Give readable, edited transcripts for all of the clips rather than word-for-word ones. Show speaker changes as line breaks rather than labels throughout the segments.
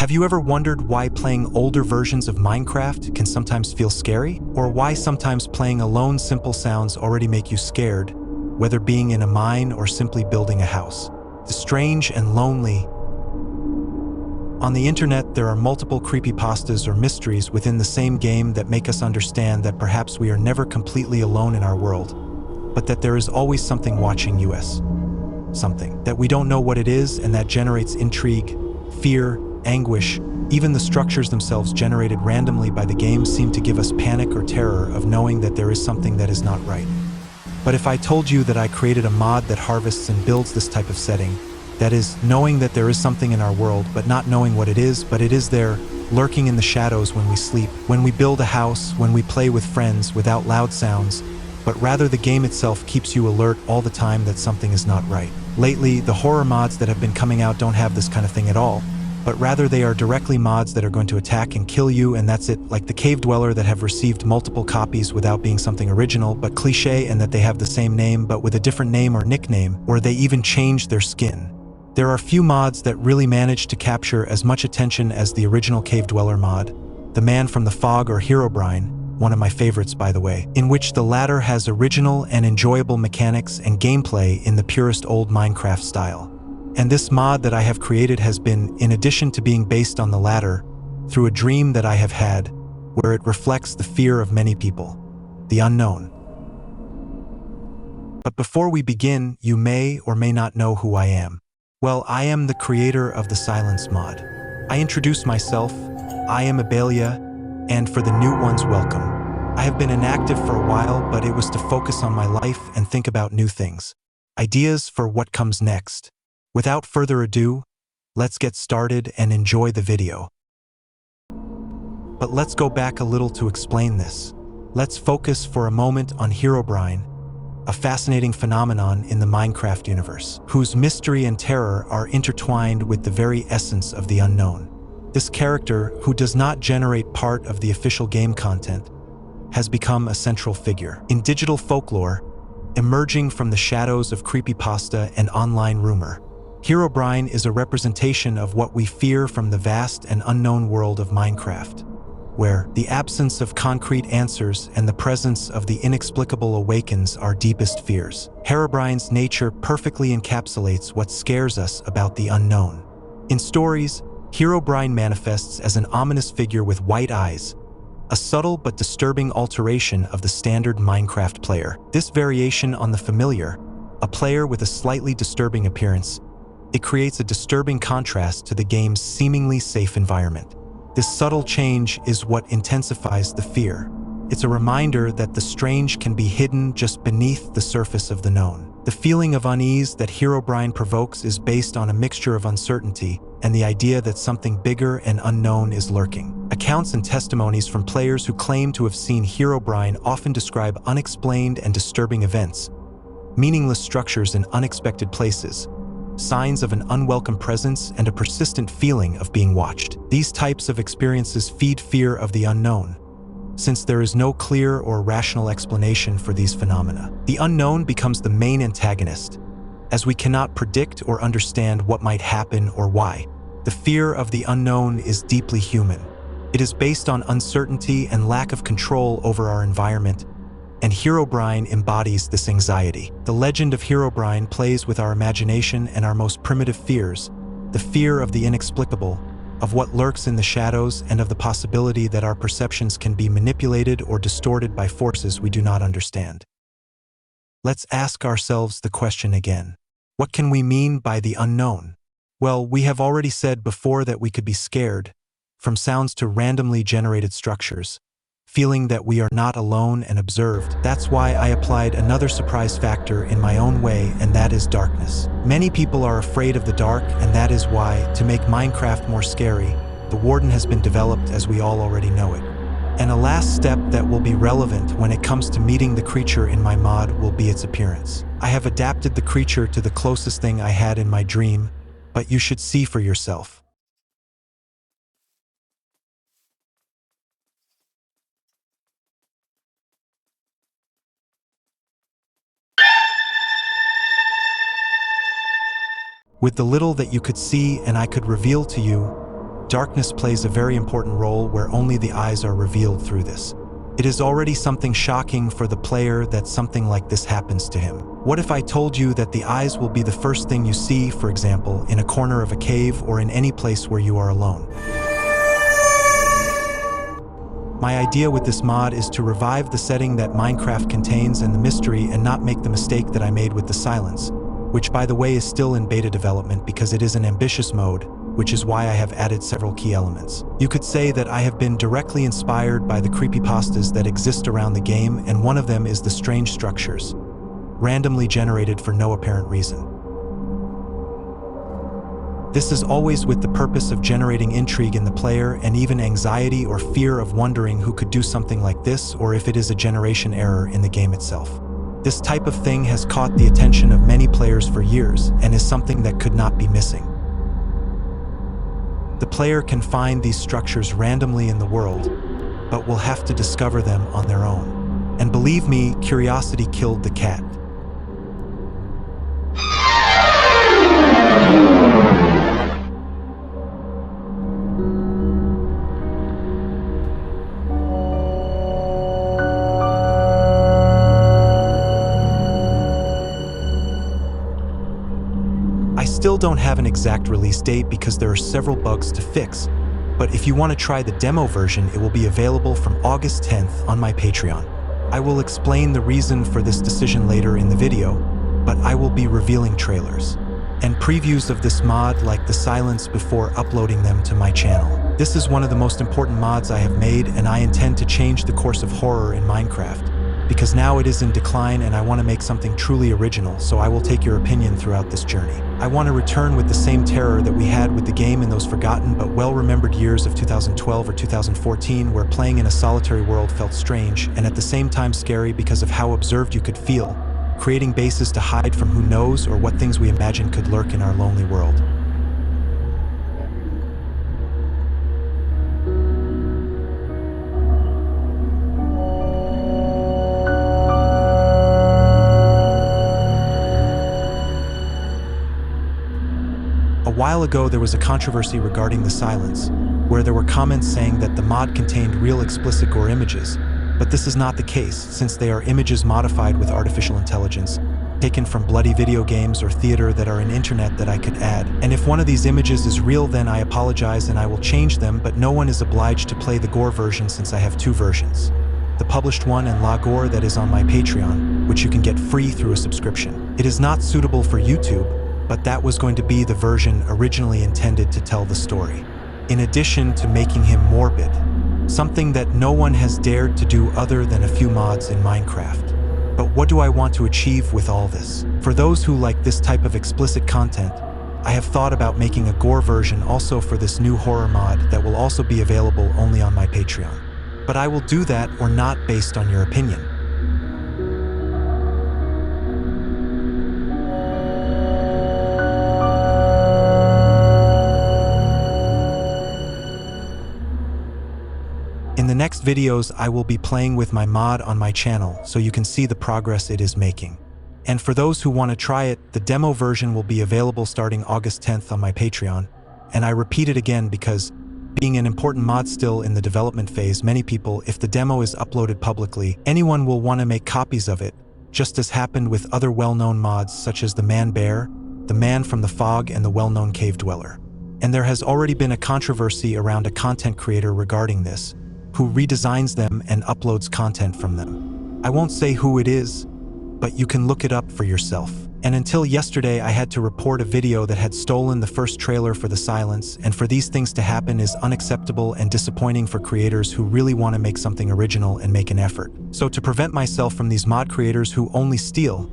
Have you ever wondered why playing older versions of Minecraft can sometimes feel scary? Or why sometimes playing alone simple sounds already make you scared, whether being in a mine or simply building a house? The strange and lonely. On the internet, there are multiple creepypastas or mysteries within the same game that make us understand that perhaps we are never completely alone in our world, but that there is always something watching us. Something that we don't know what it is, and that generates intrigue, fear, anguish. Even the structures themselves generated randomly by the game seem to give us panic or terror of knowing that there is something that is not right. But if I told you that I created a mod that harvests and builds this type of setting, that is, knowing that there is something in our world, but not knowing what it is, but it is there, lurking in the shadows when we sleep, when we build a house, when we play with friends without loud sounds, but rather the game itself keeps you alert all the time that something is not right. Lately, the horror mods that have been coming out don't have this kind of thing at all, but rather they are directly mods that are going to attack and kill you, and that's it, like the Cave Dweller that have received multiple copies without being something original but cliche, and that they have the same name but with a different name or nickname, or they even changed their skin. There are few mods that really manage to capture as much attention as the original Cave Dweller mod, The Man from the Fog or Herobrine, one of my favorites by the way, in which the latter has original and enjoyable mechanics and gameplay in the purest old Minecraft style. And this mod that I have created has been, in addition to being based on the latter, through a dream that I have had, where it reflects the fear of many people, the unknown. But before we begin, you may or may not know who I am. Well, I am the creator of the Silence mod. I introduce myself, I am Abelia, and for the new ones, welcome. I have been inactive for a while, but it was to focus on my life and think about new things. Ideas for what comes next. Without further ado, let's get started and enjoy the video. But let's go back a little to explain this. Let's focus for a moment on Herobrine, a fascinating phenomenon in the Minecraft universe, whose mystery and terror are intertwined with the very essence of the unknown. This character, who does not generate part of the official game content, has become a central figure in digital folklore, emerging from the shadows of creepypasta and online rumor. Herobrine is a representation of what we fear from the vast and unknown world of Minecraft, where the absence of concrete answers and the presence of the inexplicable awakens our deepest fears. Herobrine's nature perfectly encapsulates what scares us about the unknown. In stories, Herobrine manifests as an ominous figure with white eyes, a subtle but disturbing alteration of the standard Minecraft player. This variation on the familiar, a player with a slightly disturbing appearance, it creates a disturbing contrast to the game's seemingly safe environment. This subtle change is what intensifies the fear. It's a reminder that the strange can be hidden just beneath the surface of the known. The feeling of unease that Herobrine provokes is based on a mixture of uncertainty and the idea that something bigger and unknown is lurking. Accounts and testimonies from players who claim to have seen Herobrine often describe unexplained and disturbing events, meaningless structures in unexpected places, signs of an unwelcome presence, and a persistent feeling of being watched. These types of experiences feed fear of the unknown, since there is no clear or rational explanation for these phenomena. The unknown becomes the main antagonist, as we cannot predict or understand what might happen or why. The fear of the unknown is deeply human. It is based on uncertainty and lack of control over our environment, and Herobrine embodies this anxiety. The legend of Herobrine plays with our imagination and our most primitive fears, the fear of the inexplicable, of what lurks in the shadows, and of the possibility that our perceptions can be manipulated or distorted by forces we do not understand. Let's ask ourselves the question again. What can we mean by the unknown? Well, we have already said before that we could be scared, from sounds to randomly generated structures, feeling that we are not alone and observed. That's why I applied another surprise factor in my own way, and that is darkness. Many people are afraid of the dark, and that is why, to make Minecraft more scary, the Warden has been developed as we all already know it. And a last step that will be relevant when it comes to meeting the creature in my mod will be its appearance. I have adapted the creature to the closest thing I had in my dream, but you should see for yourself. With the little that you could see and I could reveal to you, darkness plays a very important role where only the eyes are revealed through this. It is already something shocking for the player that something like this happens to him. What if I told you that the eyes will be the first thing you see, for example, in a corner of a cave or in any place where you are alone? My idea with this mod is to revive the setting that Minecaft contains and the mystery and not make the mistake that I made with the silence, which by the way is still in beta development because it is an ambitious mode, which is why I have added several key elements. You could say that I have been directly inspired by the creepypastas that exist around the game, and one of them is the strange structures, randomly generated for no apparent reason. This is always with the purpose of generating intrigue in the player and even anxiety or fear of wondering who could do something like this or if it is a generation error in the game itself. This type of thing has caught the attention of many players for years and is something that could not be missing. The player can find these structures randomly in the world, but will have to discover them on their own. And believe me, curiosity killed the cat. I still don't have an exact release date because there are several bugs to fix, but if you want to try the demo version, it will be available from August 10th on my Patreon. I will explain the reason for this decision later in the video, but I will be revealing trailers and previews of this mod like the silence before uploading them to my channel. This is one of the most important mods I have made, and I intend to change the course of horror in Minecaft, because now it is in decline and I want to make something truly original, so I will take your opinion throughout this journey. I want to return with the same terror that we had with the game in those forgotten but well-remembered years of 2012 or 2014, where playing in a solitary world felt strange and at the same time scary because of how observed you could feel, creating bases to hide from who knows or what things we imagine could lurk in our lonely world. A while ago, there was a controversy regarding the silence, where there were comments saying that the mod contained real explicit gore images, but this is not the case since they are images modified with artificial intelligence, taken from bloody video games or theater that are in internet that I could add. And if one of these images is real, then I apologize and I will change them, but no one is obliged to play the gore version since I have two versions. The published one and La Gore that is on my Patreon, which you can get free through a subscription. It is not suitable for YouTube, but that was going to be the version originally intended to tell the story, in addition to making him morbid, something that no one has dared to do other than a few mods in Minecaft. But what do I want to achieve with all this? For those who like this type of explicit content, I have thought about making a gore version also for this new horror mod that will also be available only on my Patreon. But I will do that or not based on your opinion. In the next videos, I will be playing with my mod on my channel so you can see the progress it is making. And for those who want to try it, the demo version will be available starting August 10th on my Patreon. And I repeat it again because, being an important mod still in the development phase, many people, if the demo is uploaded publicly, anyone will want to make copies of it, just as happened with other well-known mods such as the Man Bear, the Man from the Fog, and the well-known Cave Dweller. And there has already been a controversy around a content creator regarding this, who redesigns them and uploads content from them. I won't say who it is, but you can look it up for yourself. And until yesterday, I had to report a video that had stolen the first trailer for the silence, and for these things to happen is unacceptable and disappointing for creators who really want to make something original and make an effort. So to prevent myself from these mod creators who only steal,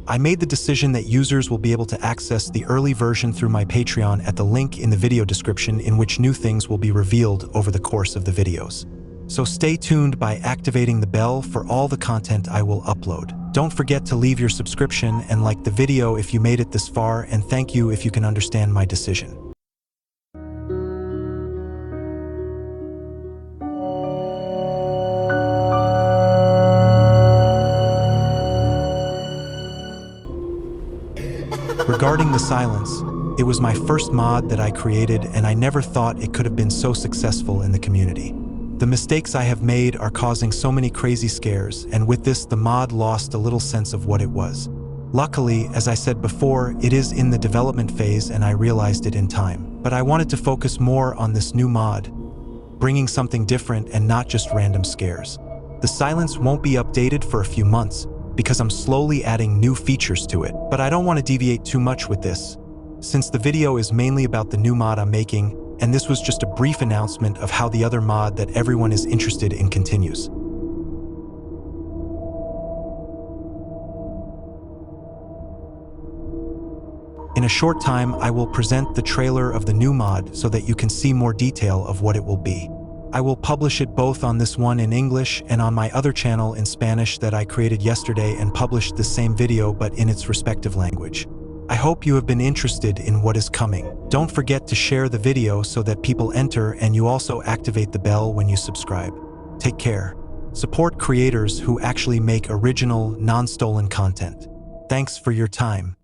I made the decision that users will be able to access the early version through my Patreon at the link in the video description, in which new things will be revealed over the course of the videos. So stay tuned by activating the bell for all the content I will upload. Don't forget to leave your subscription and like the video if you made it this far, and thank you if you can understand my decision. Regarding the silence, It was my first mod that I created, and I never thought it could have been so successful in the community. The mistakes I have made are causing so many crazy scares, and with this, the mod lost a little sense of what it was. Luckily, as I said before, it is in the development phase and I realized it in time. But I wanted to focus more on this new mod, bringing something different and not just random scares. The silence won't be updated for a few months because I'm slowly adding new features to it. But I don't want to deviate too much with this, since the video is mainly about the new mod I'm making, and this was just a brief announcement of how the other mod that everyone is interested in continues. In a short time, I will present the trailer of the new mod so that you can see more detail of what it will be. I will publish it both on this one in English and on my other channel in Spanish that I created yesterday and published the same video but in its respective language. I hope you have been interested in what is coming. Don't forget to share the video so that people enter, and you also activate the bell when you subscribe. Take care. Support creators who actually make original, non-stolen content. Thanks for your time.